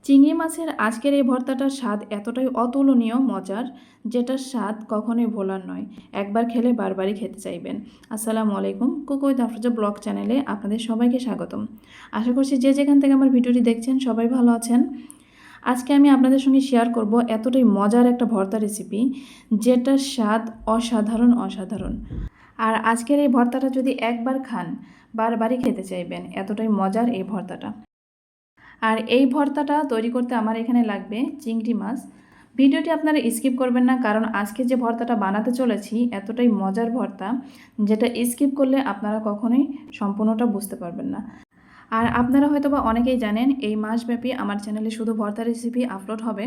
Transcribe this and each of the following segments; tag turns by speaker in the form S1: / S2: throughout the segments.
S1: চিংড়ি মাছের আজকের এই ভর্তাটার স্বাদ এতটাই অতুলনীয় মজার, যেটার স্বাদ কখনোই ভোলার নয়। একবার খেলে বারবারই খেতে চাইবেন। আসসালামু আলাইকুম, কুক উইথ আফরোজা ব্লগ চ্যানেলে আপনাদের সবাইকে স্বাগতম। আশা করছি যে যেখান থেকে আমার ভিডিওটি দেখছেন সবাই ভালো আছেন। আজকে আমি আপনাদের সঙ্গে শেয়ার করব এতটাই মজার একটা ভর্তা রেসিপি, যেটার স্বাদ অসাধারণ। আর আজকের এই ভর্তাটা যদি একবার খান বারবারই খেতে চাইবেন, এতটাই মজার এই ভর্তাটা। আর এই ভর্তাটা তৈরি করতে আমার এখানে লাগবে চিংড়ি মাছ। ভিডিওটি আপনারা স্কিপ করবেন না, কারণ আজকে যে ভর্তাটা বানাতে চলেছি এতটাই মজার ভর্তা, যেটা স্কিপ করলে আপনারা কখনোই সম্পূর্ণটা বুঝতে পারবেন না। আর আপনারা হয়তোবা অনেকেই জানেন এই মাসব্যাপী আমার চ্যানেলে শুধু ভর্তা রেসিপি আপলোড হবে।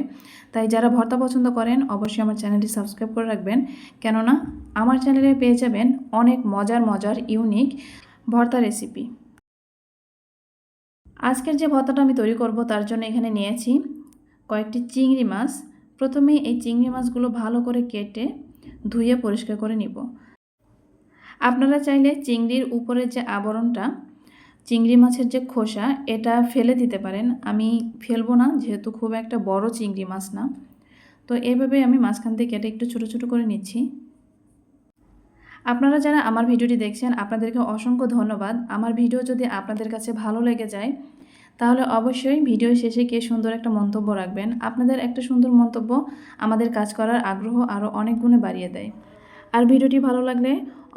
S1: তাই যারা ভর্তা পছন্দ করেন অবশ্যই আমার চ্যানেলটি সাবস্ক্রাইব করে রাখবেন, কেননা আমার চ্যানেলে পেয়ে যাবেন অনেক মজার ইউনিক ভর্তা রেসিপি। আজকের যে ভর্তাটা আমি তৈরি করব তার জন্য এখানে নিয়েছি কয়েকটি চিংড়ি মাছ। প্রথমে এই চিংড়ি মাছগুলো ভালো করে কেটে ধুয়ে পরিষ্কার করে নিব। আপনারা চাইলে চিংড়ির উপরে যে আবরণটা, চিংড়ি মাছের যে খোসা, এটা ফেলে দিতে পারেন। আমি ফেলবো না, যেহেতু খুব একটা বড় চিংড়ি মাছ না। তো এইভাবে আমি মাঝখান থেকে কেটে একটু ছোট ছোট করে নিচ্ছি। আপনারা যারা আমার ভিডিওটি দেখছেন আপনাদেরকে অসংখ্য ধন্যবাদ। আমার ভিডিও যদি আপনাদের কাছে ভালো লেগে যায় তাহলে অবশ্যই ভিডিও শেষে কে সুন্দর একটা মন্তব্য রাখবেন। আপনাদের একটা সুন্দর মন্তব্য আমাদের কাজ করার আগ্রহ আরও অনেক গুণে বাড়িয়ে দেয়। আর ভিডিওটি ভালো লাগলে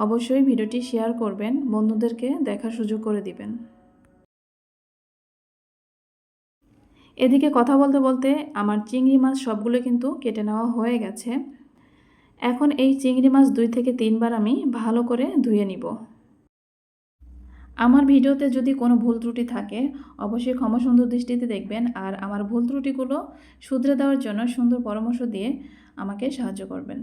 S1: অবশ্যই ভিডিওটি শেয়ার করবেন, বন্ধুদেরকে দেখার সুযোগ করে দিবেন। এদিকে কথা বলতে বলতে আমার চিংড়ি মাছ সবগুলো কিন্তু কেটে নেওয়া হয়ে গেছে। এখন এই চিংড়ি মাছ 2 থেকে 3 বার আমি ভালো করে ধুয়ে নিব। আমার ভিডিওতে যদি কোনো ভুল ত্রুটি থাকে অবশ্যই ক্ষমা সুন্দর দৃষ্টিতে দেখবেন, আর আমার ভুল ত্রুটিগুলো শুধরে দেওয়ার জন্য সুন্দর পরামর্শ দিয়ে আমাকে সাহায্য করবেন।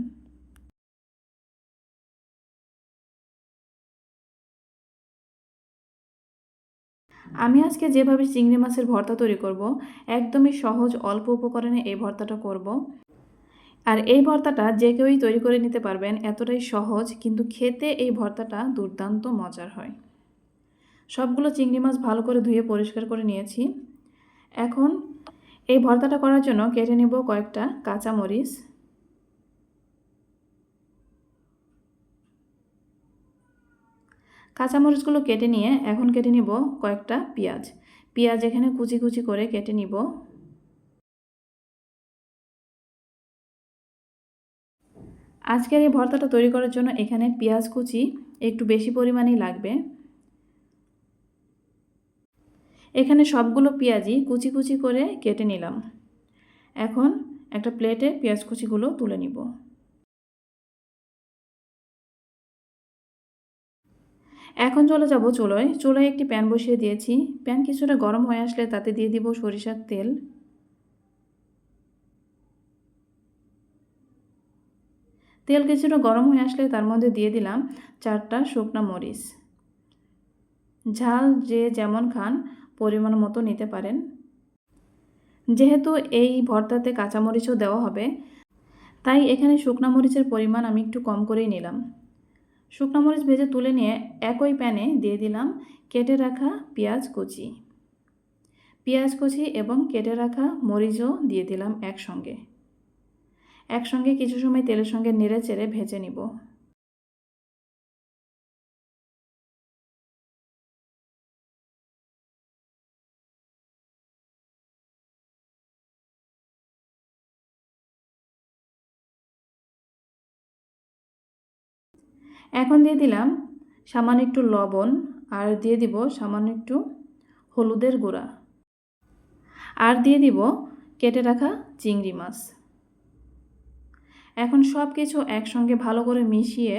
S1: আমি আজকে যেভাবে চিংড়ি মাছের ভর্তা তৈরি করব, একদমই সহজ অল্প উপকরণে এই ভর্তাটা করব। আর এই ভর্তাটা যে কেউই তৈরি করে নিতে পারবেন, এতটাই সহজ, কিন্তু খেতে এই ভর্তাটা দুর্দান্ত মজার হয়। সবগুলো চিংড়ি মাছ ভালো করে ধুয়ে পরিষ্কার করে নিয়েছি। এখন এই ভর্তাটা করার জন্য কেটে নেব কয়েকটা কাঁচামরিচ। কাঁচামরিচগুলো কেটে নিয়ে এখন কেটে নিব কয়েকটা পেঁয়াজ। পেঁয়াজ এখানে কুচি কুচি করে কেটে নিব। আজকের এই ভর্তাটা তৈরি করার জন্য এখানে পেঁয়াজ কুচি একটু বেশি পরিমাণেই লাগবে। এখানে সবগুলো পেঁয়াজই কুচি কুচি করে কেটে নিলাম। এখন একটা প্লেটে পেঁয়াজ কুচিগুলো তুলে নিব। এখন চলে যাব চুলায়। চুলায় একটি প্যান বসিয়ে দিয়েছি। প্যান কিছুটা গরম হয়ে আসলে তাতে দিয়ে দিব সরিষার তেল। তেল কিছুটা গরম হয়ে আসলে তার মধ্যে দিয়ে দিলাম 4টা শুকনা মরিচ। ঝাল যে যেমন খান পরিমাণ মতো নিতে পারেন। যেহেতু এই ভর্তাতে কাঁচামরিচও দেওয়া হবে, তাই এখানে শুকনা মরিচের পরিমাণ আমি একটু কম করেই নিলাম। শুকনা মরিচ ভেজে তুলে নিয়ে একই প্যানে দিয়ে দিলাম কেটে রাখা পেঁয়াজ কুচি। পেঁয়াজ কুচি এবং কেটে রাখা মরিচও দিয়ে দিলাম একসঙ্গে। একসঙ্গে কিছু সময় তেলের সঙ্গে নেড়ে চেড়ে ভেজে নিব। এখন দিয়ে দিলাম সামান্য একটু লবণ, আর দিয়ে দিব সামান্য একটু হলুদের গুঁড়া, আর দিয়ে দিব কেটে রাখা চিংড়ি মাছ। এখন সব কিছু একসঙ্গে ভালো করে মিশিয়ে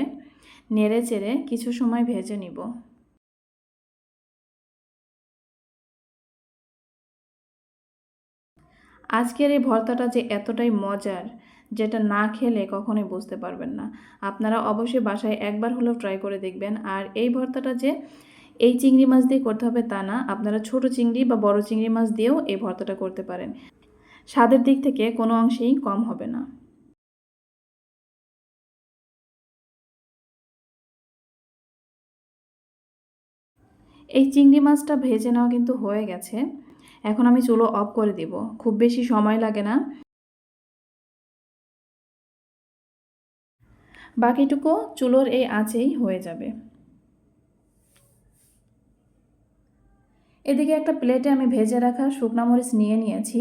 S1: নেড়ে চেড়ে কিছু সময় ভেজে নিব। আজকের এই ভর্তাটা যে এতটাই মজার, যেটা না খেলে কখনোই বুঝতে পারবেন না। আপনারা অবশ্যই বাসায় একবার হলেও ট্রাই করে দেখবেন। আর এই ভর্তাটা যে এই চিংড়ি মাছ দিয়ে করতে হবে তা না, আপনারা ছোট চিংড়ি বা বড় চিংড়ি মাছ দিয়েও এই ভর্তাটা করতে পারেন। স্বাদের দিক থেকে কোনো অংশেই কম হবে না। এই চিংড়ি মাছটা ভেজে নেওয়া কিন্তু হয়ে গেছে। এখন আমি চুলো অফ করে দিব, খুব বেশি সময় লাগে না। বাকিটুকু চুলোর এই আঁচেই হয়ে যাবে। এদিকে একটা প্লেটে আমি ভেজে রাখা শুকনা মরিচ নিয়ে নিয়েছি।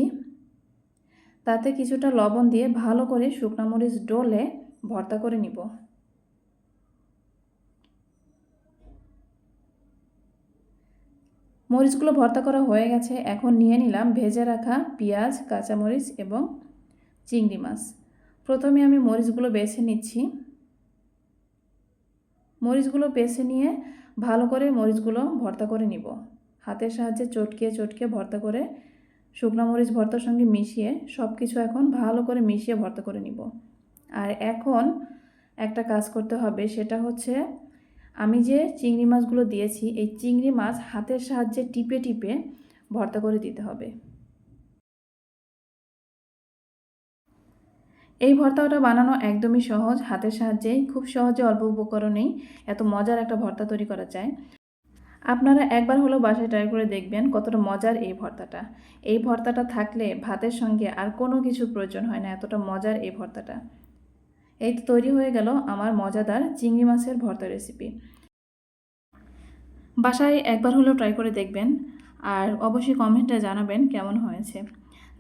S1: তাতে কিছুটা লবণ দিয়ে ভালো করে শুকনা মরিচ ডলে ভর্তা করে নিব। মরিচগুলো ভর্তা করা হয়ে গেছে। এখন নিয়ে নিলাম ভেজে রাখা পেঁয়াজ, কাঁচামরিচ এবং চিংড়ি মাছ। প্রথমে আমি মরিচগুলো বেছে নিচ্ছি। মরিচগুলো বেছে নিয়ে ভালো করে মরিচগুলো ভর্তা করে নিব। হাতের সাহায্যে চটকিয়ে চটকিয়ে ভর্তা করে শুকনো মরিচ ভর্তার সঙ্গে মিশিয়ে সব কিছু এখন ভালো করে মিশিয়ে ভর্তা করে নিব। আর এখন একটা কাজ করতে হবে, সেটা হচ্ছে আমি যে চিংড়ি মাছগুলো দিয়েছি এই চিংড়ি মাছ হাতের সাহায্যে টিপে টিপে ভর্তা করে দিতে হবে। এই ভর্তাটা বানানো একদমই সহজ, হাতের সাহায্যেই খুব সহজে অল্প উপকরণেই এত মজার একটা ভর্তা তৈরি করা যায়। আপনারা একবার হলেও বাসায় ট্রাই করে দেখবেন কতটা মজার এই ভর্তাটা। এই ভর্তাটা থাকলে ভাতের সঙ্গে আর কোনো কিছুর প্রয়োজন হয় না, এতটা মজার এই ভর্তাটা। এই তো তৈরি হয়ে গেল আমার মজাদার চিংড়ি মাছের ভর্তা রেসিপি। বাসায় একবার হলেও ট্রাই করে দেখবেন আর অবশ্যই কমেন্টে জানাবেন কেমন হয়েছে।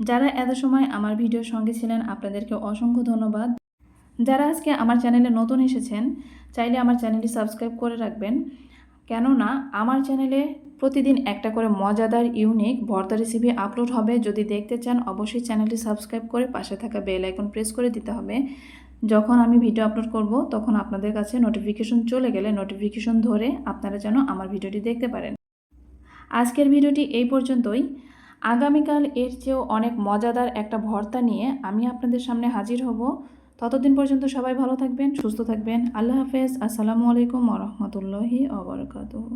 S1: যারা এত সময় আমার ভিডিওর সঙ্গে ছিলেন আপনাদেরকে অসংখ্য ধন্যবাদ। যারা আজকে আমার চ্যানেলে নতুন এসেছেন চাইলে আমার চ্যানেলটি সাবস্ক্রাইব করে রাখবেন, কেননা আমার চ্যানেলে প্রতিদিন একটা করে মজাদার ইউনিক ভর্তা রেসিপি আপলোড হবে। যদি দেখতে চান অবশ্যই চ্যানেলটি সাবস্ক্রাইব করে পাশে থাকা বেল আইকন প্রেস করে দিতে হবে। যখন আমি ভিডিও আপলোড করব তখন আপনাদের কাছে নোটিফিকেশন চলে গেলে নোটিফিকেশন ধরে আপনারা যেন আমার ভিডিওটি দেখতে পারেন। আজকের ভিডিওটি এই পর্যন্তই। আগামীকাল এর চেয়েও অনেক মজাদার একটা ভর্তা নিয়ে আমি আপনাদের সামনে হাজির হব। ততদিন পর্যন্ত সবাই ভালো থাকবেন, সুস্থ থাকবেন। আল্লাহ হাফেজ। আসসালামু আলাইকুম ওয়া রাহমাতুল্লাহি ওয়া বারাকাতুহু।